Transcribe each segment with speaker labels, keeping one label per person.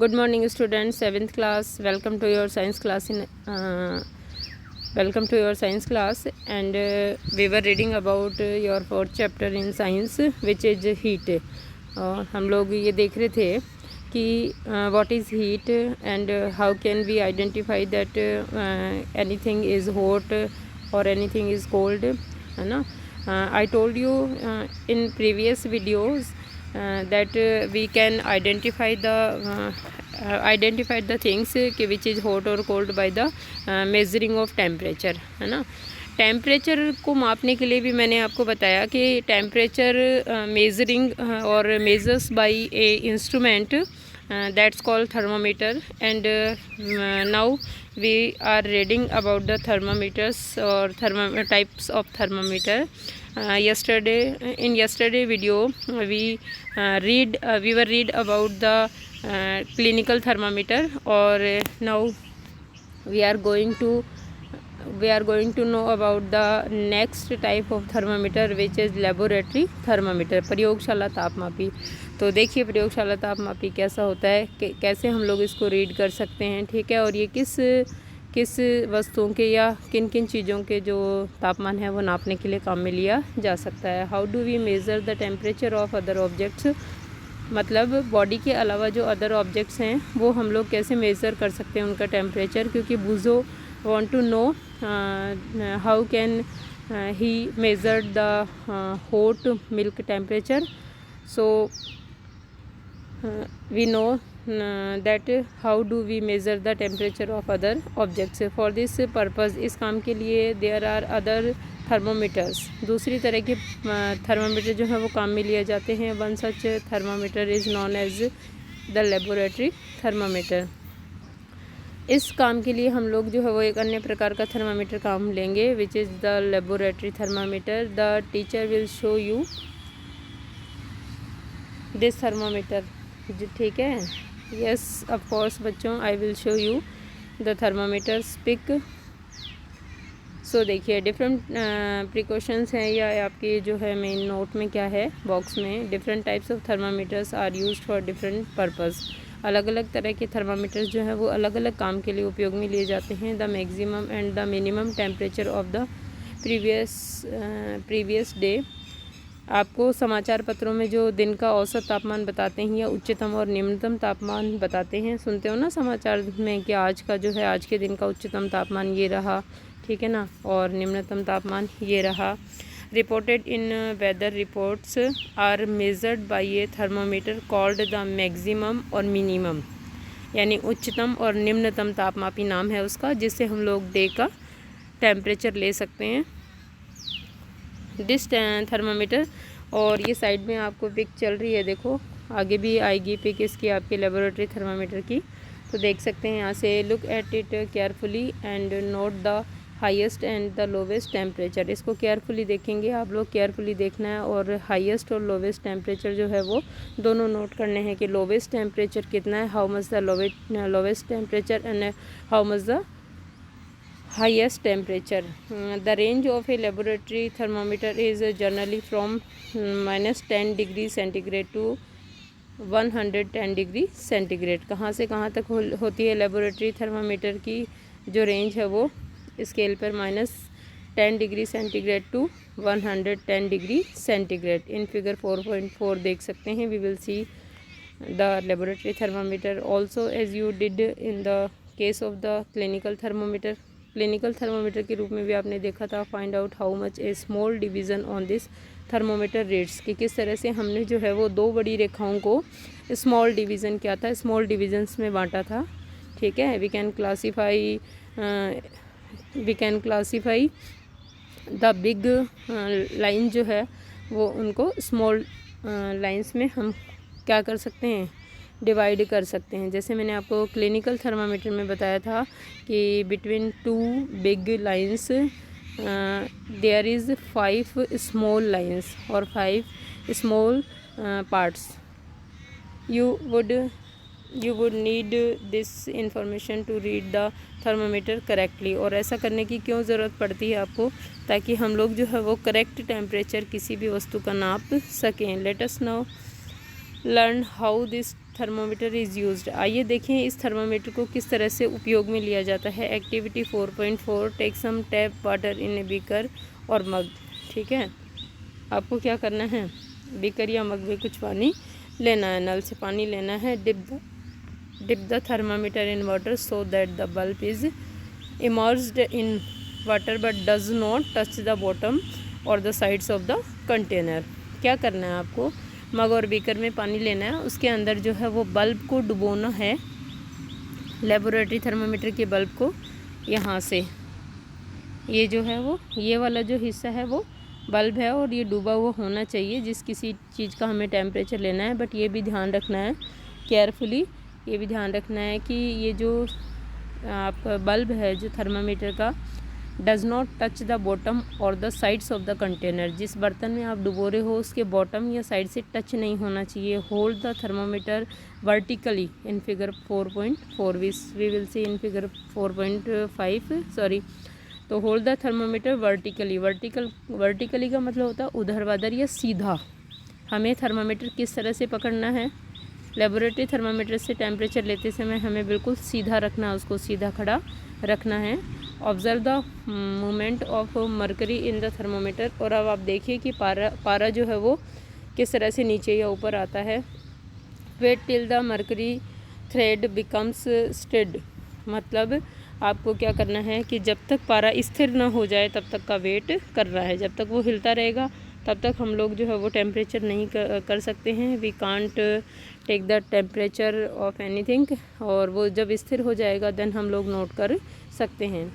Speaker 1: Good morning, students. 7th class. Welcome to your science class. Welcome to your science class. And we were reading about your 4th chapter in science, which is heat. हम लोग ये देख रहे थे कि what is heat and how can we identify that anything is hot or anything is cold, है ना. I told you in previous videos that we can identify the things which is hot or cold by the measuring of temperature, है ना. Temperature को मापने के लिए भी मैंने आपको बताया कि टेम्परेचर मेजरिंग और measures by a instrument that's called thermometer. And now we are reading about the thermometers or types of thermometer. Yesterday video we were read about the clinical thermometer, or now we are going to know about the next type of thermometer, which is laboratory thermometer, प्रयोगशाला तापमापी. तो देखिए प्रयोगशाला तापमापी कैसा होता है, कैसे हम लोग इसको रीड कर सकते हैं, ठीक है. और ये किस वस्तुओं के या किन किन चीज़ों के जो तापमान है वो नापने के लिए काम में लिया जा सकता है. How do we measure the temperature of other objects, मतलब बॉडी के अलावा जो अदर ऑब्जेक्ट्स हैं वो हम लोग कैसे मेज़र कर सकते हैं उनका टेम्परेचर. क्योंकि बूजो want to know how can he measure the hot milk temperature. So we know that how do we measure the temperature of other objects. For this purpose, इस काम के लिए there are other thermometers, दूसरी तरह के thermometer जो है वो काम में लिए जाते हैं. One such thermometer is known as the laboratory thermometer. इस काम के लिए हम लोग जो है वो एक अन्य प्रकार का थर्मामीटर काम लेंगे, which is the laboratory thermometer. The teacher will show you this thermometer, ठीक है. यस ऑफ कोर्स बच्चों, I will show you the thermometer pic. So देखिए डिफरेंट प्रिकॉशंस हैं, या आपके जो है मेन नोट में क्या है बॉक्स में. Different types of thermometers are used for different purpose. अलग अलग तरह के थर्मामीटर्स जो है वो अलग अलग काम के लिए उपयोग में लिए जाते हैं. The maximum and the minimum temperature of the previous day. आपको समाचार पत्रों में जो दिन का औसत तापमान बताते हैं या उच्चतम और निम्नतम तापमान बताते हैं, सुनते हो ना समाचार में कि आज का जो है आज के दिन का उच्चतम तापमान ये रहा, ठीक है ना, और निम्नतम तापमान ये रहा. Reported in weather reports are measured by a thermometer called the maximum और minimum, यानी उच्चतम और निम्नतम तापमापी नाम है उसका, जिससे हम लोग डे का टेम्परेचर ले सकते हैं. दिस थर्मामीटर, और ये साइड में आपको पिक चल रही है, देखो आगे भी आएगी पिक इसकी आपके लेबोरेटरी थर्मामीटर की, तो देख सकते हैं यहाँ से. Look at it carefully and note the highest and the lowest temperature. इसको केयरफुली देखेंगे आप लोग, केयरफुली देखना है, और हाईएस्ट और लोवेस्ट टेम्परेचर जो है वो दोनों नोट करने हैं कि लोवेस्ट टेम्परेचर कितना है, how much the lowest temperature and how much the highest temperature. The range of a laboratory thermometer is generally from -10 degree centigrade to 110 degree centigrade. कहाँ से कहाँ तक होती है लेबोरेटरी थर्मामीटर की जो रेंज है वो स्केल पर -10 degree centigrade to 110 degree centigrade. In figure 4.4 देख सकते हैं. We will see the laboratory thermometer also as you did in the case of the clinical thermometer. Clinical thermometer के रूप में भी आपने देखा था. Find out how much a small division on this thermometer rates, कि किस तरह से हमने जो है वो दो बड़ी रेखाओं को स्मॉल डिवीज़न क्या था, स्मॉल डिवीज़न्स में बांटा था, ठीक है. We can classify the big line जो है वो उनको स्मॉल लाइंस में हम क्या कर सकते हैं, डिवाइड कर सकते हैं. जैसे मैंने आपको क्लिनिकल थर्मामीटर में बताया था कि between two big lines there is 5 small lines और 5 small parts. you would need this information to read the thermometer correctly. और ऐसा करने की क्यों ज़रूरत पड़ती है आपको, ताकि हम लोग जो है वो करेक्ट टेम्परेचर किसी भी वस्तु का नाप सकें. Let us now learn how this thermometer is used. आइए देखें इस थर्मोमीटर को किस तरह से उपयोग में लिया जाता है। Activity 4.4 take some tap water in a beaker और मग। ठीक है, आपको क्या करना है, बीकर या मग में कुछ पानी लेना है, नल से पानी लेना है। Dip the thermometer in water so that the bulb is immersed in water but does not touch the bottom or the sides of the container. क्या करना है आपको, मग और बीकर में पानी लेना है, उसके अंदर जो है वो बल्ब को डुबोना है, लेबोरेटरी थर्मामीटर के बल्ब को। यहाँ से ये जो है वो ये वाला जो हिस्सा है वो बल्ब है और ये डूबा हुआ होना चाहिए जिस किसी चीज़ का हमें टेम्परेचर लेना है। बट ये भी ध्यान रखना है केयरफुली, ये भी ध्यान रखना है कि ये जो आपका बल्ब है जो थर्मामीटर का, does not touch the bottom or the sides of the container. जिस बर्तन में आप डुबो रहे हो उसके बॉटम या साइड से टच नहीं होना चाहिए। Hold the thermometer vertically in figure 4.4 we will see in figure 4.5 sorry. तो hold the thermometer vertically, vertically का मतलब होता है ऊर्ध्वाधर या सीधा। हमें थर्मामीटर किस तरह से पकड़ना है, लेबोरेटरी थर्मामीटर से टेम्परेचर लेते समय हमें बिल्कुल सीधा रखना है, उसको सीधा खड़ा रखना है। Observe the movement of mercury in the thermometer. और अब आप देखिए कि पारा जो है वो किस तरह से नीचे या ऊपर आता है। Wait till the mercury thread becomes steady, मतलब आपको क्या करना है कि जब तक पारा स्थिर ना हो जाए तब तक का वेट कर रहा है। जब तक वो हिलता रहेगा तब तक हम लोग जो है वो टेम्परेचर नहीं कर सकते हैं। We can't take the temperature of anything. और वो जब स्थिर हो जाएगा देन हम लोग नोट कर सकते हैं।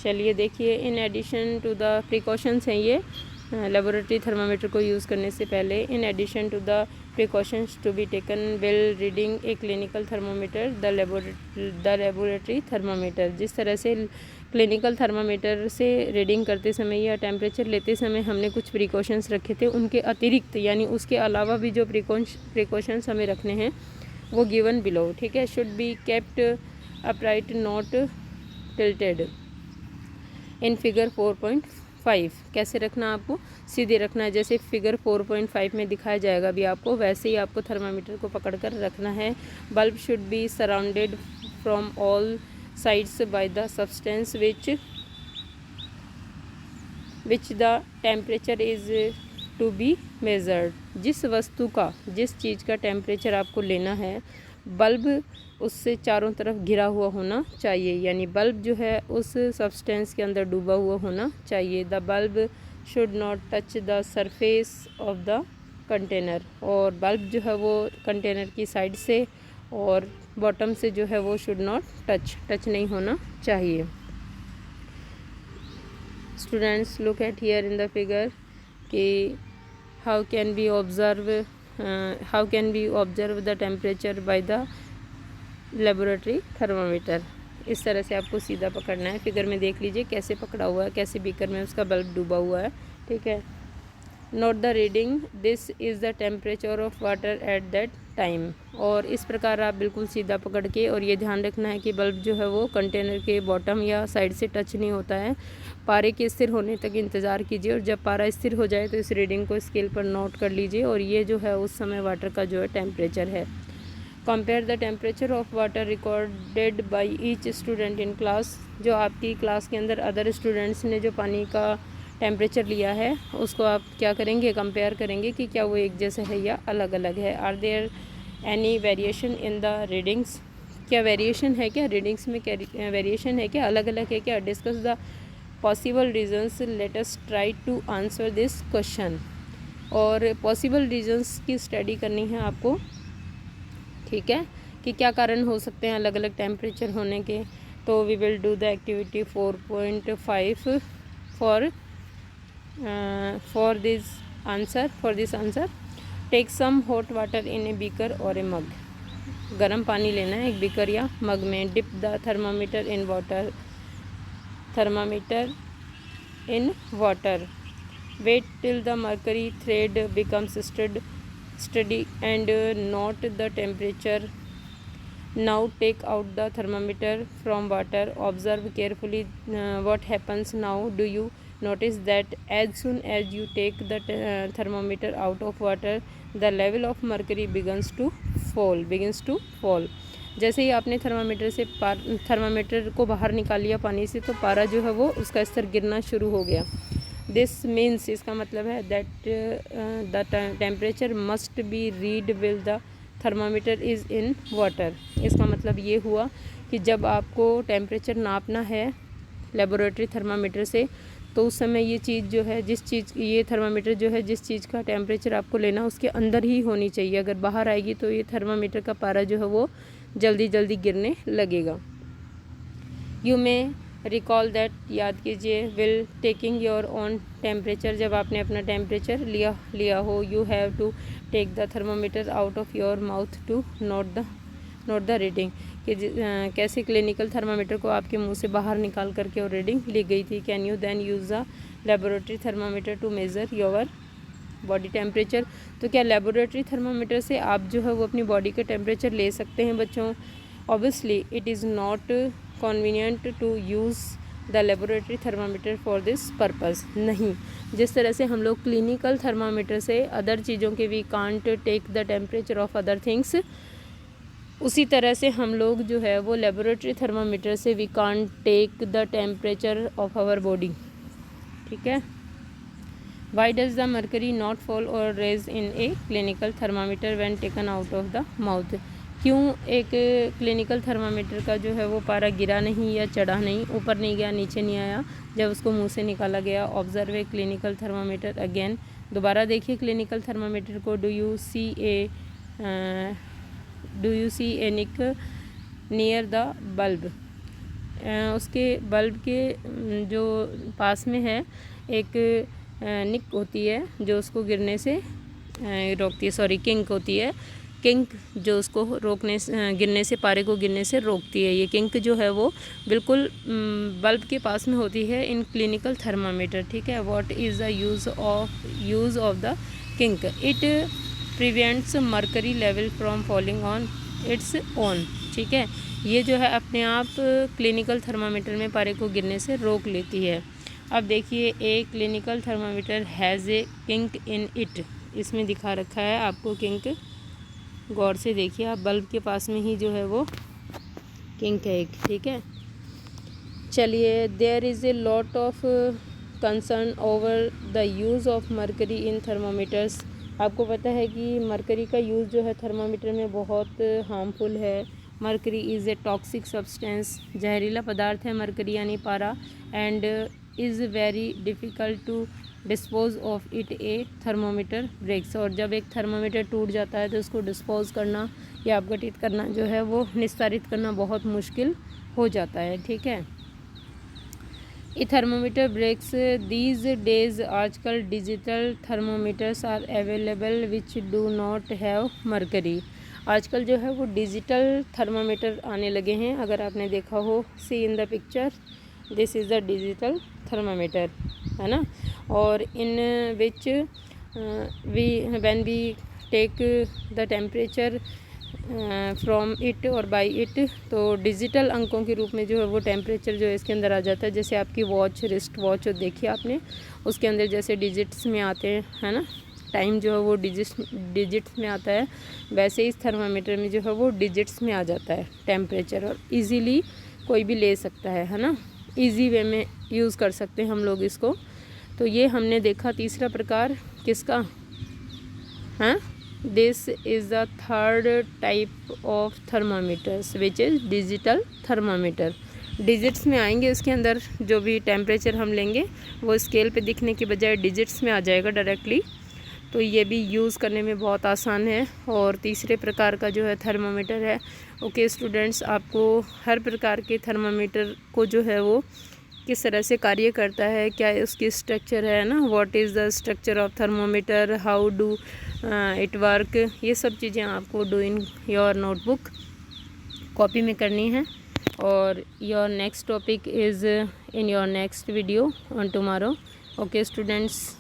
Speaker 1: चलिए देखिए, in addition to the precautions हैं ये लेबोरेटरी थर्मामीटर को यूज़ करने से पहले। In addition to the precautions to be taken while reading a clinical thermometer the laboratory thermometer. जिस तरह से क्लिनिकल थर्मामीटर से रीडिंग करते समय या टेम्परेचर लेते समय हमने कुछ प्रिकॉशंस रखे थे, उनके अतिरिक्त यानी उसके अलावा भी जो प्रिकॉशंस हमें रखने हैं वो गिवन बिलो। ठीक है, should be kept upright not tilted in figure 4.5। कैसे रखना, आपको सीधे रखना है, जैसे फिगर 4.5 में दिखाया जाएगा भी आपको, वैसे ही आपको थर्मामीटर को पकड़कर रखना है। Bulb should be surrounded from all sides by the substance which the temperature is to be measured. जिस वस्तु का, जिस चीज़ का टेम्परेचर आपको लेना है, बल्ब उससे चारों तरफ घिरा हुआ होना चाहिए, यानी बल्ब जो है उस सब्सटेंस के अंदर डूबा हुआ होना चाहिए। The bulb should not touch the surface of the container. और बल्ब जो है वो कंटेनर की साइड से और बॉटम से जो है वो शुड नॉट टच नहीं होना चाहिए। Students look at here in the figure कि how can we observe the temperature by the laboratory thermometer. इस तरह से आपको सीधा पकड़ना है। फिगर में देख लीजिए कैसे पकड़ा हुआ है, कैसे बीकर में उसका बल्ब डूबा हुआ है। ठीक है, note the reading, this is the temperature of water at that time. और इस प्रकार आप बिल्कुल सीधा पकड़ के, और ये ध्यान रखना है कि बल्ब जो है वो कंटेनर के बॉटम या साइड से टच नहीं होता है। पारे के स्थिर होने तक इंतज़ार कीजिए और जब पारा स्थिर हो जाए तो इस रीडिंग को स्केल पर नोट कर लीजिए। और ये जो है उस समय वाटर का जो है टेम्परेचर है। Compare the temperature of water recorded by each student in class. जो आपकी क्लास के अंदर अदर स्टूडेंट्स ने जो पानी का टेम्परेचर लिया है उसको आप क्या करेंगे, कंपेयर करेंगे कि क्या वो एक जैसा है या अलग अलग है। Are there any variation in the readings, क्या वेरिएशन है, क्या रीडिंग्स में क्या वेरिएशन है, क्या अलग अलग है क्या। Discuss the possible reasons, let us try to answer this question. और पॉसिबल रीजन्स की स्टडी करनी है आपको। ठीक है, कि क्या कारण हो सकते हैं अलग अलग टेम्परेचर होने के। तो we will do the activity 4.5 for this answer. Take some hot water in a beaker और ए मग। गर्म पानी लेना है एक बीकर या मग में। Dip the thermometer in water. Wait till the mercury thread becomes steady and note the temperature. Now take out the thermometer from water. Observe carefully what happens now. Do you Notice that as soon as you take the thermometer out of water, the level of mercury begins to fall. जैसे ही आपने thermometer को बाहर निकाल लिया पानी से, तो पारा जो है वो उसका स्तर गिरना शुरू हो गया. दिस मीन्स, इसका मतलब है that the temperature must be read will the thermometer is in water. इसका मतलब ये हुआ कि जब आपको टेम्परेचर नापना है लेबोरेटरी थर्मामीटर से, तो उस समय ये चीज़ जो है, ये थर्मामीटर जो है जिस चीज़ का टेम्परेचर आपको लेना उसके अंदर ही होनी चाहिए. अगर बाहर आएगी तो ये थर्मामीटर का पारा जो है वो जल्दी गिरने लगेगा. यू मे रिकॉल दैट, याद कीजिए, while taking your own temperature, जब आपने अपना टेम्परेचर लिया हो, you have to take the thermometer out of your mouth to note the reading. कि कैसे क्लिनिकल थर्मामीटर को आपके मुंह से बाहर निकाल करके और रीडिंग ली गई थी. Can you then use the laboratory thermometer to measure your body temperature. तो क्या लेबोरेटरी थर्मामीटर से आप जो है वो अपनी बॉडी का टेम्परेचर ले सकते हैं बच्चों? Obviously it is not convenient to use the laboratory thermometer for this purpose. नहीं, जिस तरह से हम लोग क्लिनिकल थर्मामीटर से अदर चीज़ों के we can't take the temperature of other things, उसी तरह से हम लोग जो है वो लेबोरेटरी थर्मामीटर से we can't take the temperature of our body. ठीक है. Why does the mercury not fall or raise in a clinical thermometer when taken out of the mouth. क्यों एक क्लिनिकल थर्मामीटर का जो है वो पारा गिरा नहीं या चढ़ा नहीं, ऊपर नहीं गया नीचे नहीं आया जब उसको मुंह से निकाला गया? Observe a clinical thermometer again. दोबारा देखिए क्लिनिकल थर्मामीटर को. Do you see a nick near the bulb. उसके बल्ब के जो पास में है एक निक होती है जो उसको गिरने से रोकती है. सॉरी, किंक होती है. किंक जो उसको गिरने से, पारे को गिरने से रोकती है. ये किंक जो है वो बिल्कुल बल्ब के पास में होती है इन क्लिनिकल थर्मामीटर. ठीक है. What is the use of the kink? It prevents mercury level from falling on its own. ठीक है. ये जो है अपने आप क्लिनिकल थर्मामीटर में पारे को गिरने से रोक लेती है. अब देखिए, ए clinical thermometer has a kink in it. इसमें दिखा रखा है आपको किंक. गौर से देखिए आप, बल्ब के पास में ही जो है वो किंक है एक. ठीक है. चलिए, there is a lot of concern over the use of mercury in thermometers. आपको पता है कि मरकरी का यूज़ जो है थर्मामीटर में बहुत हार्मफुल है. Mercury is a toxic substance, जहरीला पदार्थ है मरकरी यानी पारा. And is very difficult to dispose of it a thermometer breaks. और जब एक थर्मामीटर टूट जाता है तो उसको डिस्पोज करना या अपघटित करना जो है वो निस्तारित करना बहुत मुश्किल हो जाता है. ठीक है. ये थर्मोमीटर ब्रेक्स दीज डेज. आजकल digital thermometers are available which do not have mercury. आजकल जो है वो डिजिटल थर्मामीटर आने लगे हैं. अगर आपने देखा हो, see in the picture, this is the digital thermometer, है ना. और in which when we take the temperature from it or by it, तो डिजिटल अंकों के रूप में जो है वो टेम्परेचर जो है इसके अंदर आ जाता है. जैसे आपकी वॉच, रिस्ट वॉच देखिए आपने, उसके अंदर जैसे डिजिट्स में आते हैं, है ना, टाइम जो है वो डिजिट्स में आता है, वैसे इस थर्मामीटर में जो है वो डिजिट्स में आ जाता है टेम्परेचर. और इजीली कोई भी ले सकता है ना, इजी वे में यूज़ कर सकते हैं हम लोग इसको. तो ये हमने देखा तीसरा प्रकार किसका, हाँ. This is the third type of thermometers which is digital thermometer. Digits में आएंगे इसके अंदर, जो भी टेम्परेचर हम लेंगे वो स्केल पे दिखने के बजाय डिजिट्स में आ जाएगा डायरेक्टली. तो ये भी यूज़ करने में बहुत आसान है. और तीसरे प्रकार का जो है थर्मामीटर है. ओके स्टूडेंट्स, आपको हर प्रकार के थर्मामीटर को जो है वो किस तरह से कार्य करता है, क्या उसकी स्ट्रक्चर है ना, what is the structure of thermometer, how do it work, ये सब चीज़ें आपको do in your notebook, copy में करनी है. और your next topic is in your next video on tomorrow. Okay students.